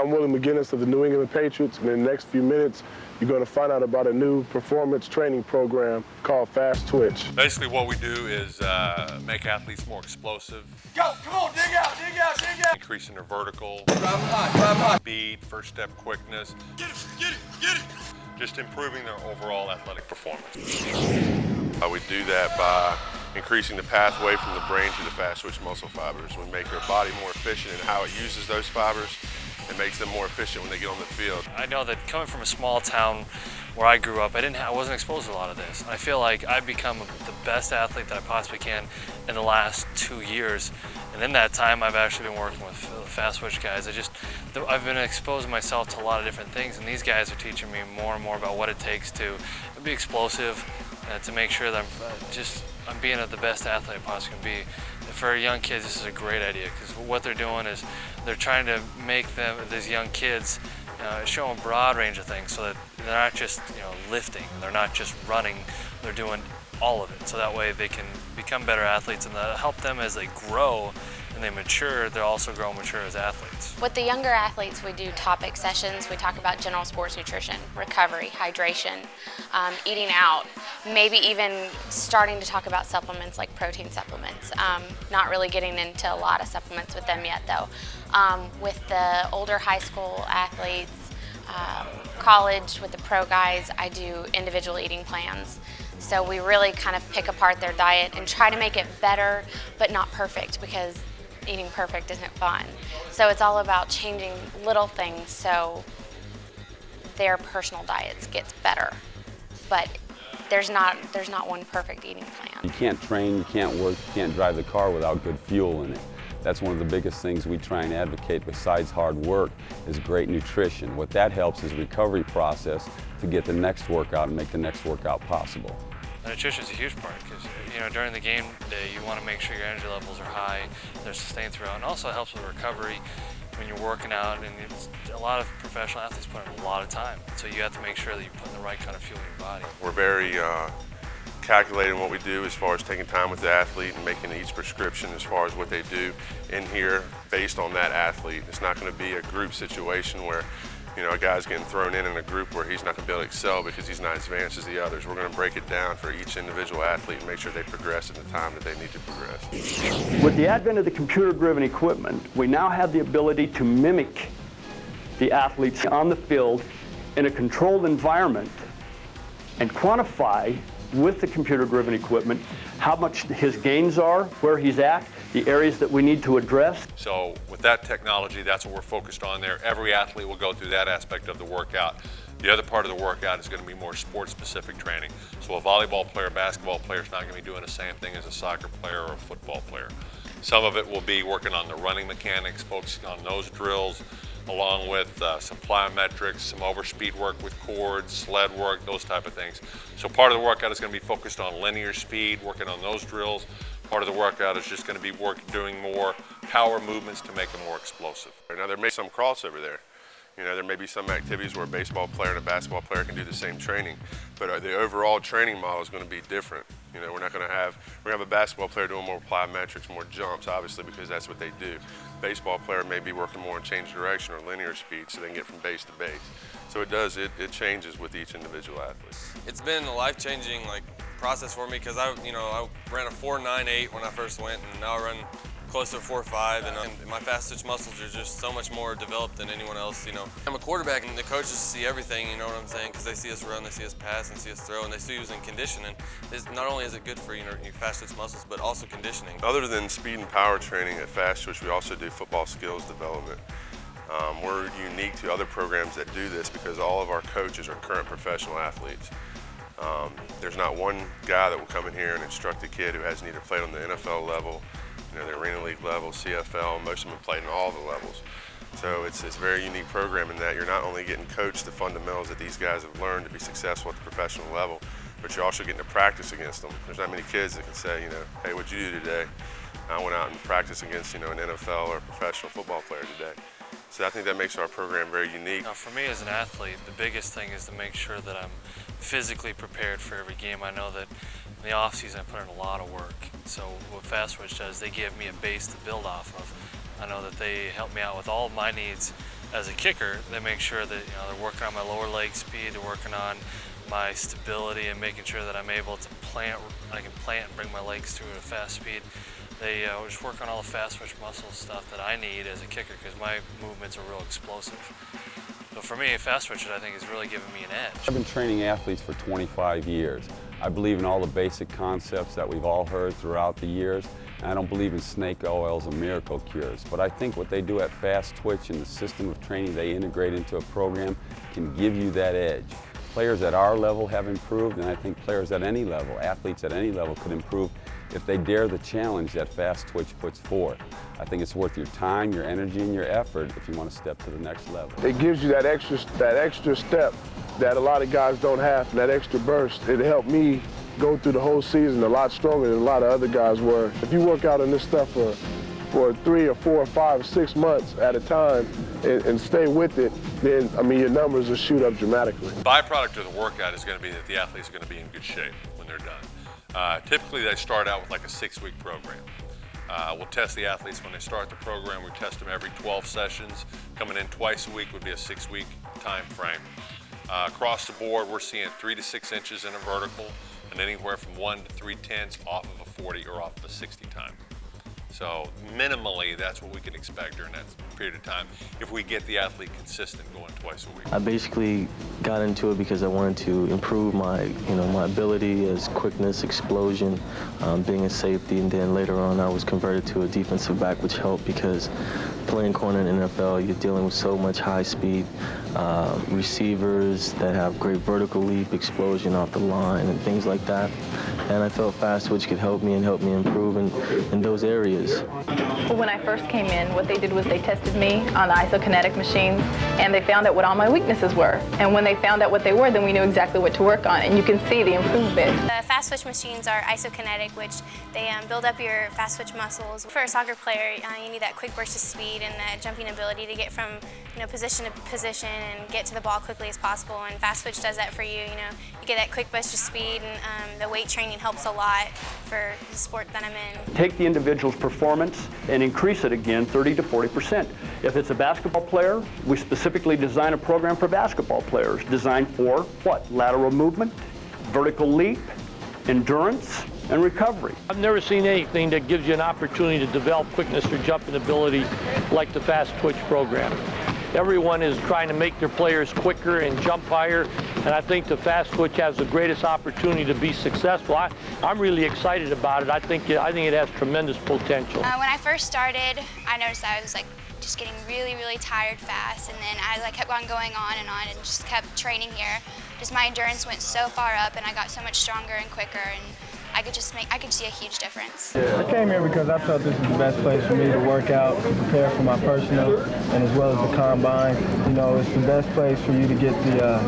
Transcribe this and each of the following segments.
I'm Willie McGinnis of the New England Patriots, and in the next few minutes, you're going to find out about a new performance training program called Fast Twitch. Basically what we do is make athletes more explosive. Go, come on, dig out, dig out, dig out. Increasing their vertical, Drive them high. speed, first step quickness. Get it, get it, get it. Just improving their overall athletic performance. We do that by increasing the pathway from the brain to the fast twitch muscle fibers. We make their body more efficient in how it uses those fibers. It makes them more efficient when they get on the field. I know that coming from a small town where I grew up, I wasn't exposed to a lot of this. I feel like I've become the best athlete that I possibly can in the last 2 years. And in that time, I've actually been working with the Fast Twitch guys. I've been exposing myself to a lot of different things, and these guys are teaching me more and more about what it takes to be explosive, to make sure that I'm being the best athlete I possibly can be. For young kids, this is a great idea, because what they're doing is they're trying to make these young kids, show them a broad range of things, so that they're not just lifting, they're not just running, they're doing all of it. So that way they can become better athletes, and that'll help them as they grow and they mature. They'll also grow and mature as athletes. With the younger athletes, we do topic sessions. We talk about general sports nutrition, recovery, hydration, eating out, maybe even starting to talk about supplements like protein supplements. Not really getting into a lot of supplements with them yet though. With the older high school athletes, college, with the pro guys, I do individual eating plans. So we really kind of pick apart their diet and try to make it better, but not perfect, because eating perfect isn't fun. So it's all about changing little things so their personal diets gets better. But there's not one perfect eating plan. You can't train, you can't work, you can't drive the car without good fuel in it. That's one of the biggest things we try and advocate besides hard work is great nutrition. What that helps is recovery process to get the next workout and make the next workout possible. Nutrition is a huge part, because during the game day you want to make sure your energy levels are high, they're sustained throughout, and also it helps with recovery when you're working out. And a lot of professional athletes put in a lot of time, so you have to make sure that you're putting the right kind of fuel in your body. We're very calculating what we do as far as taking time with the athlete and making each prescription as far as what they do in here based on that athlete. It's not going to be a group situation where a guy's getting thrown in a group where he's not going to be able to excel because he's not as advanced as the others. We're going to break it down for each individual athlete and make sure they progress in the time that they need to progress. With the advent of the computer-driven equipment, we now have the ability to mimic the athletes on the field in a controlled environment and quantify with the computer-driven equipment how much his gains are, where he's at, the areas that we need to address. So with that technology, that's what we're focused on there. Every athlete will go through that aspect of the workout. The other part of the workout is going to be more sports-specific training. So a volleyball player, basketball player is not going to be doing the same thing as a soccer player or a football player. Some of it will be working on the running mechanics, focusing on those drills, along with some plyometrics, some overspeed work with cords, sled work, those type of things. So part of the workout is going to be focused on linear speed, working on those drills. Part of the workout is just going to be doing more power movements to make them more explosive. Now there may be some crossover there. There may be some activities where a baseball player and a basketball player can do the same training, but the overall training model is going to be different. We're going to have a basketball player doing more plyometrics, more jumps, obviously, because that's what they do. Baseball player may be working more in change direction or linear speed, so they can get from base to base. So it changes with each individual athlete. It's been a life-changing process for me, because I ran a 4.98 when I first went, and now I run close to 4.5, and my fast twitch muscles are just so much more developed than anyone else. I'm a quarterback, and the coaches see everything, you know what I'm saying, because they see us run, they see us pass, and see us throw, and they see us in conditioning. Not only is it good for your fast twitch muscles, but also conditioning. Other than speed and power training at Fast Twitch, we also do football skills development. We're unique to other programs that do this because all of our coaches are current professional athletes. There's not one guy that will come in here and instruct a kid who hasn't either played on the NFL level, the Arena League level, CFL, most of them have played in all the levels. So it's a very unique program in that you're not only getting coached the fundamentals that these guys have learned to be successful at the professional level, but you're also getting to practice against them. There's not many kids that can say, hey, what'd you do today? I went out and practiced against, an NFL or a professional football player today. So I think that makes our program very unique. Now, for me as an athlete, the biggest thing is to make sure that I'm physically prepared for every game. I know that in the off-season I put in a lot of work. So what Fast Twitch does, they give me a base to build off of. I know that they help me out with all of my needs as a kicker, they make sure that they're working on my lower leg speed, they're working on my stability and making sure that I'm able to plant. I can plant and bring my legs through at a fast speed. They just work on all the fast twitch muscle stuff that I need as a kicker because my movements are real explosive. So for me, fast twitch, I think, is really giving me an edge. I've been training athletes for 25 years. I believe in all the basic concepts that we've all heard throughout the years, and I don't believe in snake oils and miracle cures. But I think what they do at Fast Twitch and the system of training they integrate into a program can give you that edge. Players at our level have improved, and I think players at any level, athletes at any level, could improve if they dare the challenge that Fast Twitch puts forth. I think it's worth your time, your energy, and your effort if you want to step to the next level. It gives you that extra step that a lot of guys don't have, and that extra burst. It helped me go through the whole season a lot stronger than a lot of other guys were. If you work out on this stuff for 3 or 4 or 5 or 6 months at a time and stay with it, then, I mean, your numbers will shoot up dramatically. The byproduct of the workout is going to be that the athlete's going to be in good shape when they're done. Typically, they start out with like a 6-week program. We'll test the athletes when they start the program. We test them every 12 sessions. Coming in twice a week would be a 6-week time frame. Across the board, we're seeing 3 to 6 inches in a vertical and anywhere from 1 to 3/10 off of a 40 or off of a 60 time. So minimally, that's what we can expect during that period of time if we get the athlete consistent going twice a week. I basically got into it because I wanted to improve my, my ability as quickness, explosion, being a safety, and then later on I was converted to a defensive back, which helped because playing corner in the NFL, you're dealing with so much high speed, receivers that have great vertical leap, explosion off the line, and things like that. And I felt Fast Twitch could help me improve in those areas. Well, when I first came in, what they did was they tested me on the Isokinetic machines, and they found out what all my weaknesses were. And when they found out what they were, then we knew exactly what to work on, and you can see the improvement. The Fast Twitch machines are Isokinetic, which they build up your Fast Twitch muscles. For a soccer player, you need that quick burst of speed and that jumping ability to get from position to position and get to the ball quickly as possible. And Fast Twitch does that for you. You get that quick burst of speed, and the weight training helps a lot for the sport that I'm in. Take the individual's performance and increase it again 30 to 40%. If it's a basketball player, we specifically design a program for basketball players designed for what? Lateral movement, vertical leap, endurance, and recovery. I've never seen anything that gives you an opportunity to develop quickness or jumping ability like the Fast Twitch program. Everyone is trying to make their players quicker and jump higher, and I think the Fast Twitch has the greatest opportunity to be successful. I'm really excited about it. I think it has tremendous potential. When I first started, I noticed I was just getting really, really tired fast, and then as I kept on going on and just kept training here, just my endurance went so far up, and I got so much stronger and quicker, and I could see a huge difference. I came here because I felt this is the best place for me to work out, to prepare for my personal, and as well as the combine. It's the best place for you to get the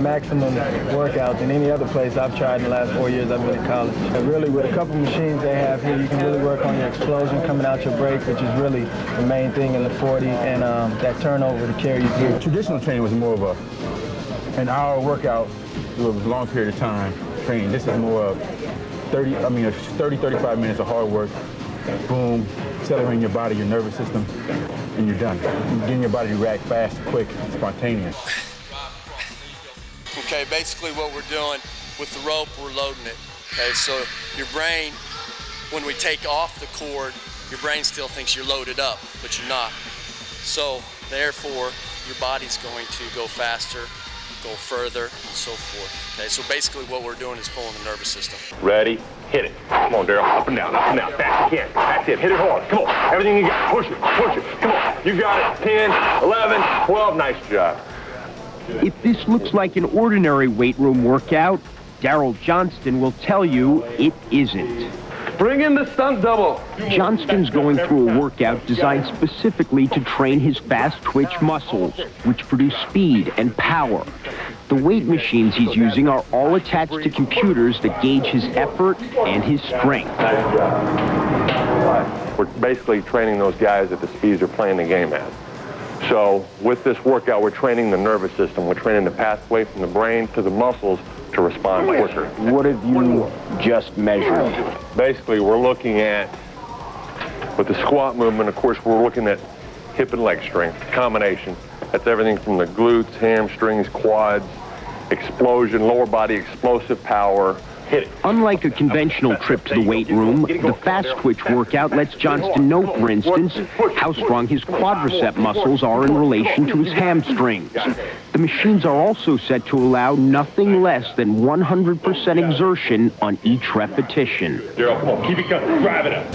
maximum workout than any other place I've tried in the last 4 years I've been in college. And really, with a couple machines they have here, you can really work on your explosion coming out your break, which is really the main thing in the 40, and that turnover to carry you through. Traditional training was more of an hour workout with a long period of time training. This is more of 35 minutes of hard work, boom, accelerating your body, your nervous system, and you're done. You're getting your body to react fast, quick, spontaneous. Okay, basically what we're doing with the rope, we're loading it. Okay, so your brain, when we take off the cord, your brain still thinks you're loaded up, but you're not. So therefore, your body's going to go faster, go further, and so forth. Okay, so basically what we're doing is pulling the nervous system. Ready, hit it. Come on, Daryl, up and down, fast, you can. That's it, hit it hard, come on, everything you got, push it, come on, you got it, 10, 11, 12, nice job. If this looks like an ordinary weight room workout, Daryl Johnston will tell you it isn't. Bring in the stunt double. Johnston's going through a workout designed specifically to train his fast twitch muscles, which produce speed and power. The weight machines he's using are all attached to computers that gauge his effort and his strength. We're basically training those guys at the speeds they're playing the game at. So with this workout, we're training the nervous system. We're training the pathway from the brain to the muscles to respond quicker. What have you just measured? Basically, we're looking at, with the squat movement, of course, we're looking at hip and leg strength, combination. That's everything from the glutes, hamstrings, quads, explosion, lower body explosive power. Hit it. Unlike a conventional trip to the weight room, the Fast Twitch workout lets Johnston know, for instance, how strong his quadricep muscles are in relation to his hamstrings. The machines are also set to allow nothing less than 100% exertion on each repetition. Daryl, come on, keep it going, drive it up.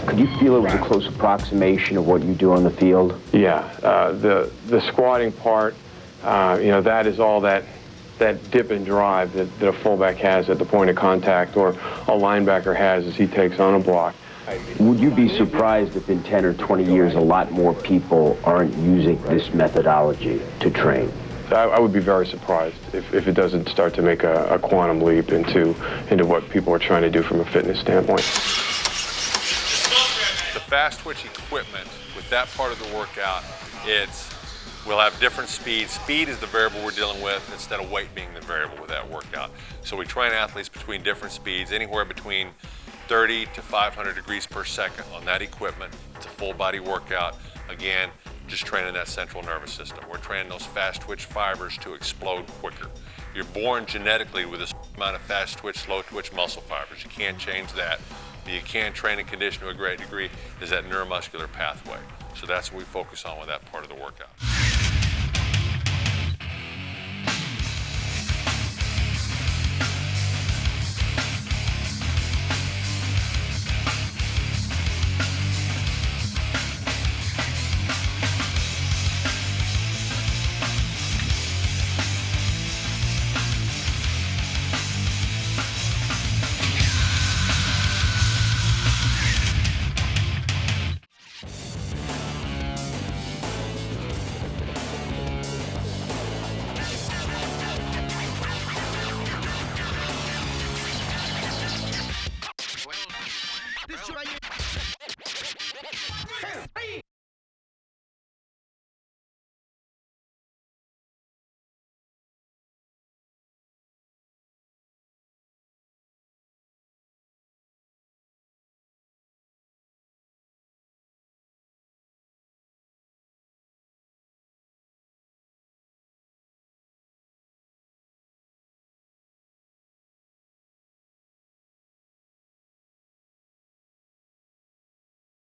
Could you feel it was a close approximation of what you do on the field? Yeah, the squatting part, you know, that is all that dip and drive that a fullback has at the point of contact, or a linebacker has as he takes on a block. Would you be surprised if in 10 or 20 years a lot more people aren't using this methodology to train? I would be very surprised if it doesn't start to make a quantum leap into what people are trying to do from a fitness standpoint. The Fast Twitch equipment, with that part of the workout, we'll have different speeds. Speed is the variable we're dealing with instead of weight being the variable with that workout. So we train athletes between different speeds, anywhere between 30 to 500 degrees per second on that equipment. It's a full body workout. Again, just training that central nervous system. We're training those fast twitch fibers to explode quicker. You're born genetically with a amount of fast twitch, slow twitch muscle fibers. You can't change that. But you can train and condition to a great degree is that neuromuscular pathway. So that's what we focus on with that part of the workout.